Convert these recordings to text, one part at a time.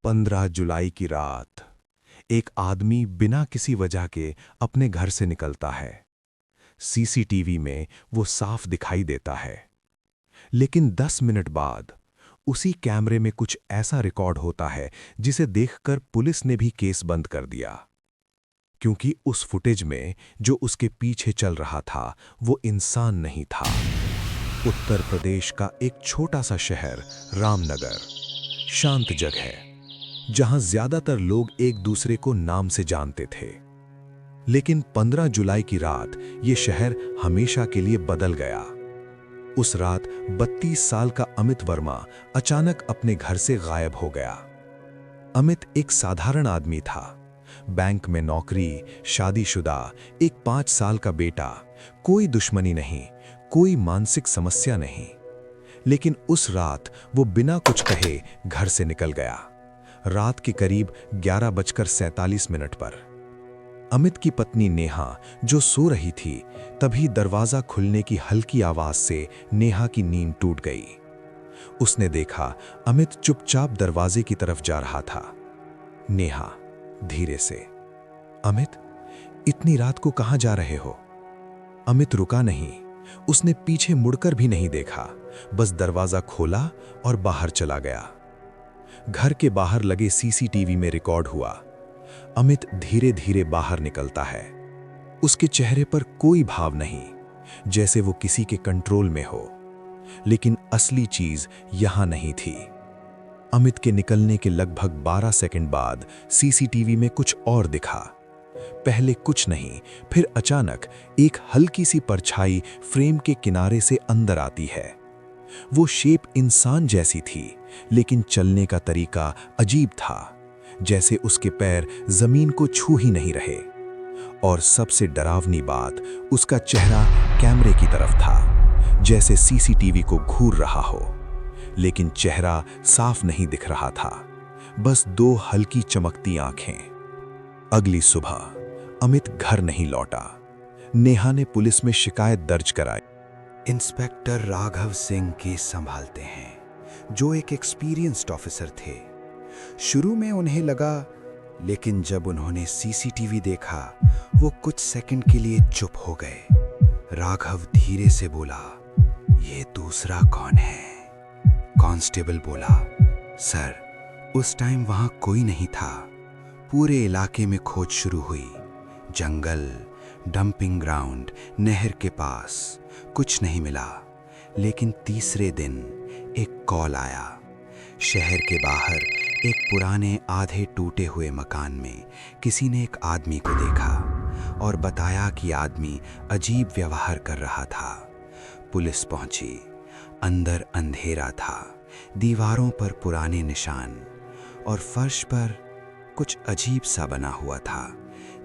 15 जुलाई की रात एक आदमी बिना किसी वजह के अपने घर से निकलता है। सीसीटीवी में वो साफ दिखाई देता है। लेकिन 10 मिनट बाद उसी कैमरे में कुछ ऐसा रिकॉर्ड होता है जिसे देखकर पुलिस ने भी केस बंद कर दिया। क्योंकि उस फुटेज में जो उसके पीछे चल रहा था वो इंसान नहीं था। उत्तर प्रदेश का एक छोटा सा शहर रामनगर, शांत जगह है जहां ज्यादातर लोग एक दूसरे को नाम से जानते थे। लेकिन 15 जुलाई की रात ये शहर हमेशा के लिए बदल गया। उस रात 32 साल का अमित वर्मा अचानक अपने घर से गायब हो गया। अमित एक साधारण आदमी था। बैंक में नौकरी, शादीशुदा, एक 5 साल का बेटा, कोई दुश्मनी नहीं, कोई मानसिक समस्या नहीं। लेकिन उस रात वो बिना कुछ कहे घर से निकल गया। रात के करीब 11:47 पर अमित की पत्नी नेहा जो सो रही थी, तभी दरवाजा खुलने की हल्की आवाज से नेहा की नींद टूट गई। उसने देखा अमित चुपचाप दरवाजे की तरफ जा रहा था। नेहा धीरे से, अमित, इतनी रात को कहां जा रहे हो? अमित रुका नहीं। उसने पीछे मुड़कर भी नहीं देखा, बस दरवाजा खोला और बाहर चला गया। घर के बाहर लगे सीसीटीवी में रिकॉर्ड हुआ। अमित धीरे धीरे बाहर निकलता है। उसके चेहरे पर कोई भाव नहीं, जैसे वो किसी के कंट्रोल में हो। लेकिन असली चीज यहां नहीं थी। अमित के निकलने के लगभग 12 सेकंड बाद सीसीटीवी में कुछ और दिखा। पहले कुछ नहीं, फिर अचानक एक हल्की सी परछाई फ्रेम के किनारे से अंदर आती है। वो शेप इंसान जैसी थी, लेकिन चलने का तरीका अजीब था, जैसे उसके पैर जमीन को छू ही नहीं रहे। और सबसे डरावनी बात, उसका चेहरा कैमरे की तरफ था, जैसे सीसीटीवी को घूर रहा हो। लेकिन चेहरा साफ नहीं दिख रहा था, बस 2 हल्की चमकती आंखें। अगली सुबह अमित घर नहीं लौटा। नेहा ने पुलिस में शिकायत दर्ज कराई। इंस्पेक्टर राघव सिंह केस संभालते हैं, जो एक एक्सपीरियंस्ड ऑफिसर थे। शुरू में उन्हें लगा, लेकिन जब उन्होंने सीसीटीवी देखा, वो कुछ सेकंड के लिए चुप हो गए। राघव धीरे से बोला, ये दूसरा कौन है? कांस्टेबल बोला, सर, उस टाइम वहां कोई नहीं था। पूरे इलाके में खोज शुरू हुई, जंगल, डंपिंग ग्राउंड, नहर के पास, कुछ नहीं मिला। लेकिन तीसरे दिन एक कॉल आया। शहर के बाहर एक पुराने आधे टूटे हुए मकान में किसी ने एक आदमी को देखा और बताया कि आदमी अजीब व्यवहार कर रहा था। पुलिस पहुंची। अंदर अंधेरा था, दीवारों पर पुराने निशान और फर्श पर कुछ अजीब सा बना हुआ था,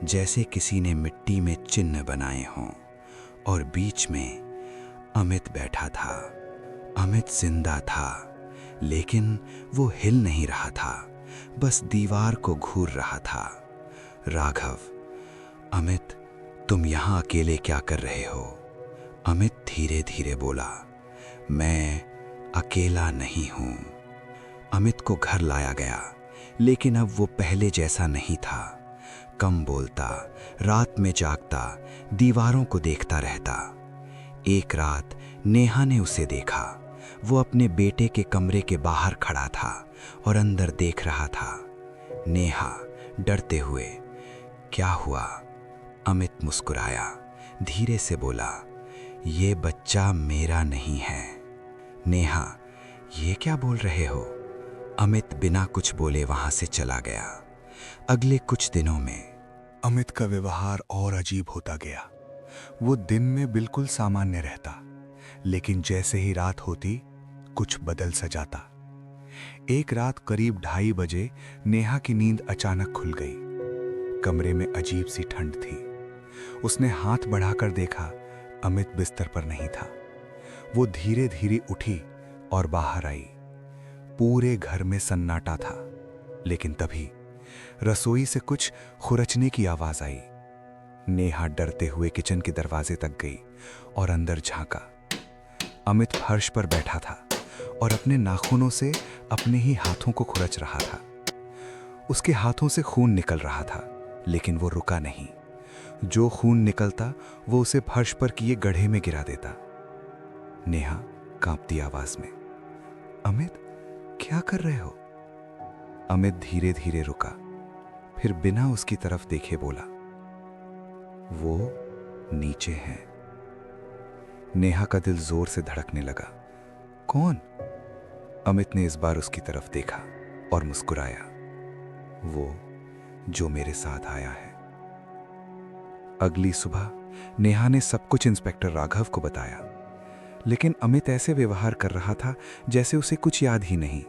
जैसे किसी ने मिट्टी में चिन्ह बनाए हों। और बीच में अमित बैठा था। अमित जिंदा था, लेकिन वो हिल नहीं रहा था, बस दीवार को घूर रहा था। राघव, अमित, तुम यहां अकेले क्या कर रहे हो? अमित धीरे धीरे बोला, मैं अकेला नहीं हूं। अमित को घर लाया गया, लेकिन अब वो पहले जैसा नहीं था। कम बोलता, रात में जागता, दीवारों को देखता रहता। एक रात नेहा ने उसे देखा। वो अपने बेटे के कमरे के बाहर खड़ा था और अंदर देख रहा था। नेहा डरते हुए, क्या हुआ? अमित मुस्कुराया, धीरे से बोला, ये बच्चा मेरा नहीं है। नेहा, ये क्या बोल रहे हो? अमित बिना कुछ बोले वहां से चला गया। अगले कुछ दिनों में अमित का व्यवहार और अजीब होता गया। वो दिन में बिल्कुल सामान्य रहता, लेकिन जैसे ही रात होती कुछ बदल सा जाता। एक रात करीब 2:30 बजे नेहा की नींद अचानक खुल गई। कमरे में अजीब सी ठंड थी। उसने हाथ बढ़ाकर देखा, अमित बिस्तर पर नहीं था। वो धीरे धीरे उठी और बाहर आई। पूरे घर में सन्नाटा था, लेकिन तभी रसोई से कुछ खुरचने की आवाज आई। नेहा डरते हुए किचन के दरवाजे तक गई और अंदर झांका। अमित फर्श पर बैठा था और अपने नाखूनों से अपने ही हाथों को खुरच रहा था। उसके हाथों से खून निकल रहा था, लेकिन वो रुका नहीं। जो खून निकलता वो उसे फर्श पर किए गड्ढे में गिरा देता। नेहा कांपती आवाज में, अमित क्या कर रहे हो? अमित धीरे धीरे रुका, फिर बिना उसकी तरफ देखे बोला, वो नीचे हैं। नेहा का दिल जोर से धड़कने लगा। कौन? अमित ने इस बार उसकी तरफ देखा और मुस्कुराया। वो जो मेरे साथ आया है। अगली सुबह नेहा ने सब कुछ इंस्पेक्टर राघव को बताया, लेकिन अमित ऐसे व्यवहार कर रहा था जैसे उसे कुछ याद ही नहीं।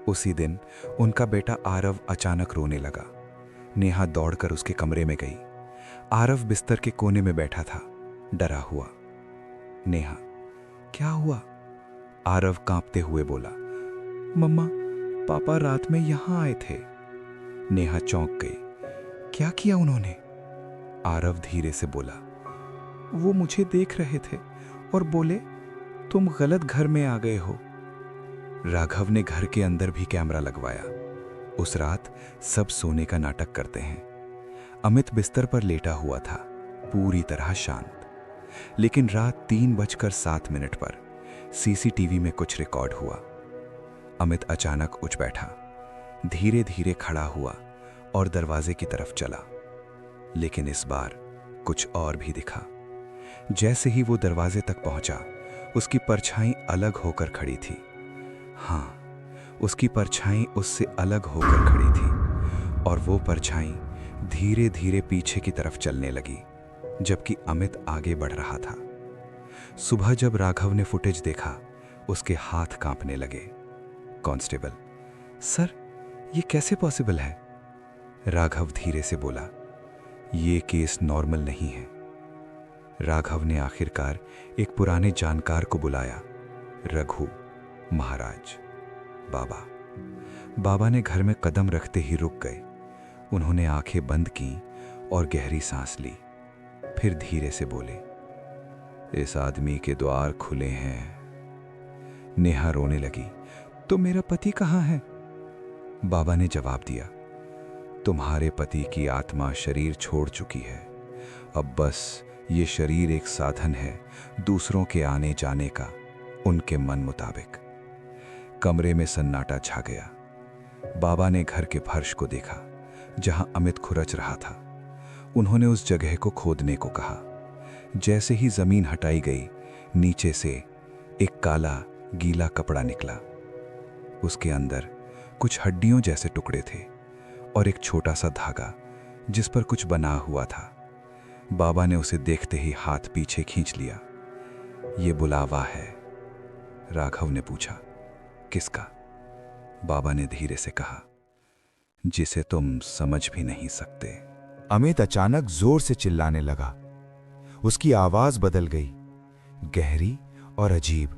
उसी दिन उनका बेटा आरव अचानक रोने लगा। नेहा दौड़कर उसके कमरे में गई। आरव बिस्तर के कोने में बैठा था, डरा हुआ। नेहा, क्या हुआ? आरव कांपते हुए बोला, मम्मा, पापा रात में यहां आए थे। नेहा चौंक गई। क्या किया उन्होंने? आरव धीरे से बोला, वो मुझे देख रहे थे और बोले तुम गलत घर में आ गए हो। राघव ने घर के अंदर भी कैमरा लगवाया। उस रात सब सोने का नाटक करते हैं। अमित बिस्तर पर लेटा हुआ था, पूरी तरह शांत। लेकिन रात 3:07 पर सीसीटीवी में कुछ रिकॉर्ड हुआ। अमित अचानक उठ बैठा, धीरे धीरे खड़ा हुआ और दरवाजे की तरफ चला। लेकिन इस बार कुछ और भी दिखा। जैसे ही वो दरवाजे तक पहुंचा, उसकी परछाई अलग होकर खड़ी थी। हाँ, उसकी परछाई उससे अलग होकर खड़ी थी और वो परछाई धीरे धीरे पीछे की तरफ चलने लगी, जबकि अमित आगे बढ़ रहा था। सुबह जब राघव ने फुटेज देखा, उसके हाथ कांपने लगे। कांस्टेबल, सर, ये कैसे पॉसिबल है? राघव धीरे से बोला, ये केस नॉर्मल नहीं है। राघव ने आखिरकार एक पुराने जानकार को बुलाया, रघु महाराज। बाबा ने घर में कदम रखते ही रुक गए। उन्होंने आंखें बंद की और गहरी सांस ली। फिर धीरे से बोले, इस आदमी के द्वार खुले हैं। नेहा रोने लगी, तो मेरा पति कहाँ है? बाबा ने जवाब दिया, तुम्हारे पति की आत्मा शरीर छोड़ चुकी है। अब बस ये शरीर एक साधन है दूसरों के आने जाने का, उनके मन मुताबिक। कमरे में सन्नाटा छा गया। बाबा ने घर के फर्श को देखा जहां अमित खुरच रहा था। उन्होंने उस जगह को खोदने को कहा। जैसे ही जमीन हटाई गई, नीचे से एक काला गीला कपड़ा निकला। उसके अंदर कुछ हड्डियों जैसे टुकड़े थे और एक छोटा सा धागा जिस पर कुछ बना हुआ था। बाबा ने उसे देखते ही हाथ पीछे खींच लिया। ये बुलावा है। राघव ने पूछा, किसका? बाबा ने धीरे से कहा, जिसे तुम समझ भी नहीं सकते। अमित अचानक जोर से चिल्लाने लगा। उसकी आवाज बदल गई, गहरी और अजीब।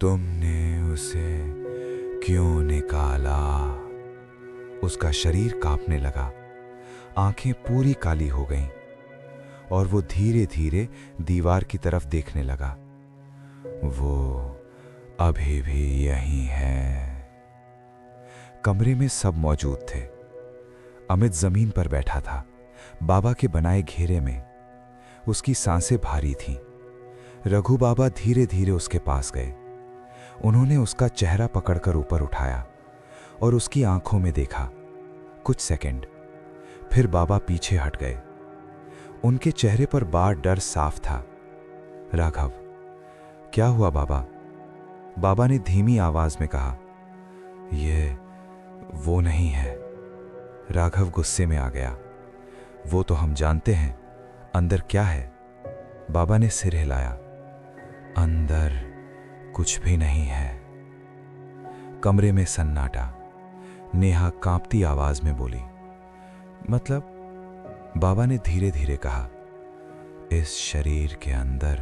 तुमने उसे क्यों निकाला? उसका शरीर कांपने लगा, आंखें पूरी काली हो गईं और वो धीरे धीरे दीवार की तरफ देखने लगा। वो अभी भी यहीं है। कमरे में सब मौजूद थे। अमित जमीन पर बैठा था, बाबा के बनाए घेरे में। उसकी सांसें भारी थीं। रघु बाबा धीरे धीरे उसके पास गए। उन्होंने उसका चेहरा पकड़कर ऊपर उठाया और उसकी आंखों में देखा। कुछ सेकंड, फिर बाबा पीछे हट गए। उनके चेहरे पर बार डर साफ था। राघव, क्या हुआ बाबा? बाबा ने धीमी आवाज में कहा, ये वो नहीं है। राघव गुस्से में आ गया। वो तो हम जानते हैं, अंदर क्या है? बाबा ने सिर हिलाया। अंदर कुछ भी नहीं है। कमरे में सन्नाटा। नेहा कांपती आवाज में बोली, मतलब? बाबा ने धीरे धीरे कहा, इस शरीर के अंदर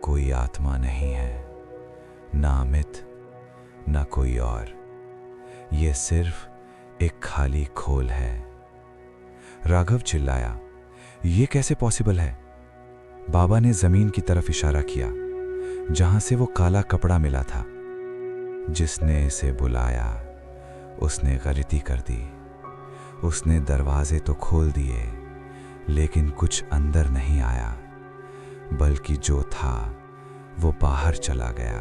कोई आत्मा नहीं है, ना अमित, ना कोई और। ये सिर्फ एक खाली खोल है। राघव चिल्लाया, ये कैसे पॉसिबल है? बाबा ने जमीन की तरफ इशारा किया, जहां से वो काला कपड़ा मिला था। जिसने इसे बुलाया उसने गलती कर दी। उसने दरवाजे तो खोल दिए, लेकिन कुछ अंदर नहीं आया, बल्कि जो था वो बाहर चला गया।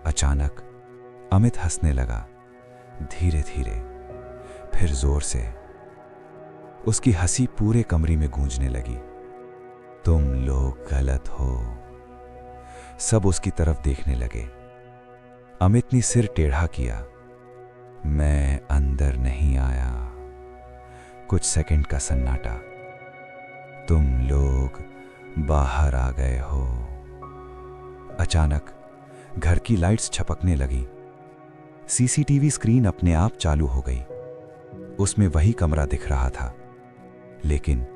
अचानक अमित हंसने लगा, धीरे धीरे, फिर जोर से। उसकी हंसी पूरे कमरे में गूंजने लगी। तुम लोग गलत हो। सब उसकी तरफ देखने लगे। अमित ने सिर टेढ़ा किया। मैं अंदर नहीं आया। कुछ सेकंड का सन्नाटा। तुम लोग बाहर आ गए हो। अचानक घर की लाइट्स छपकने लगी। सीसीटीवी स्क्रीन अपने आप चालू हो गई। उसमें वही कमरा दिख रहा था, लेकिन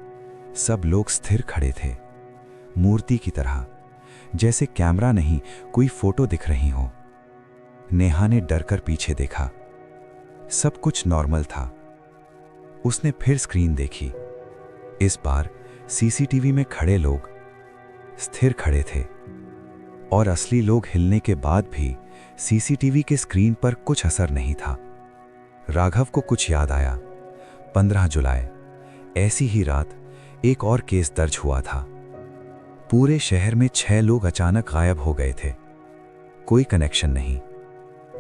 सब लोग स्थिर खड़े थे, मूर्ति की तरह, जैसे कैमरा नहीं कोई फोटो दिख रही हो। नेहा ने डरकर पीछे देखा। सब कुछ नॉर्मल था। उसने फिर स्क्रीन देखी। इस बार सीसीटीवी में खड़े लोग स्थिर खड़े थे, और असली लोग हिलने के बाद भी सीसीटीवी के स्क्रीन पर कुछ असर नहीं था। राघव को कुछ याद आया। 15 जुलाई, ऐसी ही रात एक और केस दर्ज हुआ था। पूरे शहर में 6 लोग अचानक गायब हो गए थे। कोई कनेक्शन नहीं,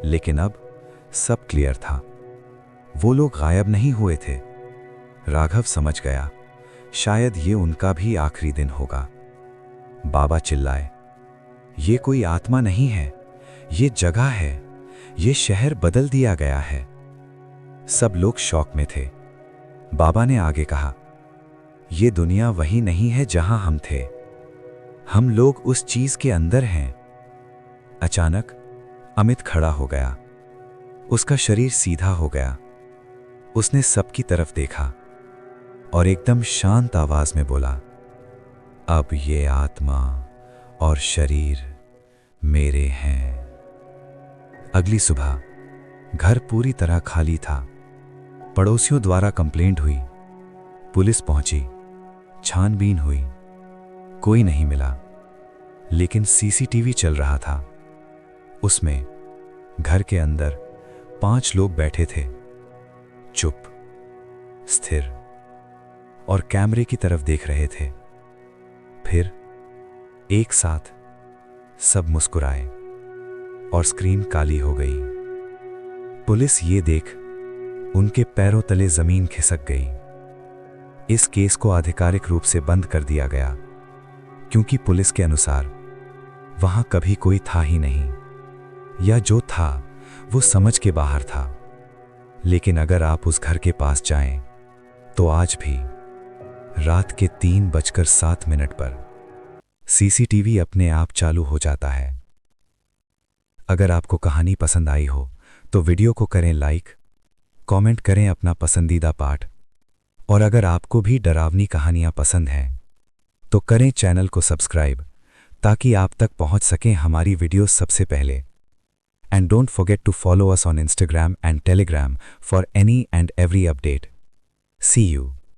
लेकिन अब सब क्लियर था। वो लोग गायब नहीं हुए थे। राघव समझ गया, शायद ये उनका भी आखिरी दिन होगा। बाबा चिल्लाए, ये कोई आत्मा नहीं है, ये जगह है, ये शहर बदल दिया गया है। सब लोग शॉक में थे। बाबा ने आगे कहा, ये दुनिया वही नहीं है जहां हम थे। हम लोग उस चीज के अंदर हैं। अचानक अमित खड़ा हो गया। उसका शरीर सीधा हो गया। उसने सबकी तरफ देखा और एकदम शांत आवाज में बोला, अब ये आत्मा और शरीर मेरे हैं। अगली सुबह घर पूरी तरह खाली था। पड़ोसियों द्वारा कंप्लेंट हुई, पुलिस पहुंची, छानबीन हुई, कोई नहीं मिला। लेकिन सीसीटीवी चल रहा था। उसमें घर के अंदर 5 लोग बैठे थे, चुप, स्थिर, और कैमरे की तरफ देख रहे थे। फिर एक साथ सब मुस्कुराए और स्क्रीन काली हो गई। पुलिस ये देख उनके पैरों तले जमीन खिसक गई। इस केस को आधिकारिक रूप से बंद कर दिया गया, क्योंकि पुलिस के अनुसार वहां कभी कोई था ही नहीं, या जो था वो समझ के बाहर था। लेकिन अगर आप उस घर के पास जाएं, तो आज भी रात के 3:07 पर सीसीटीवी अपने आप चालू हो जाता है। अगर आपको कहानी पसंद आई हो तो वीडियो को करें लाइक, कमेंट करें अपना पसंदीदा पार्ट, और अगर आपको भी डरावनी कहानियां पसंद हैं तो करें चैनल को सब्सक्राइब, ताकि आप तक पहुंच सकें हमारी वीडियोस सबसे पहले। And don't forget to follow us on Instagram and Telegram for any and every update. See you.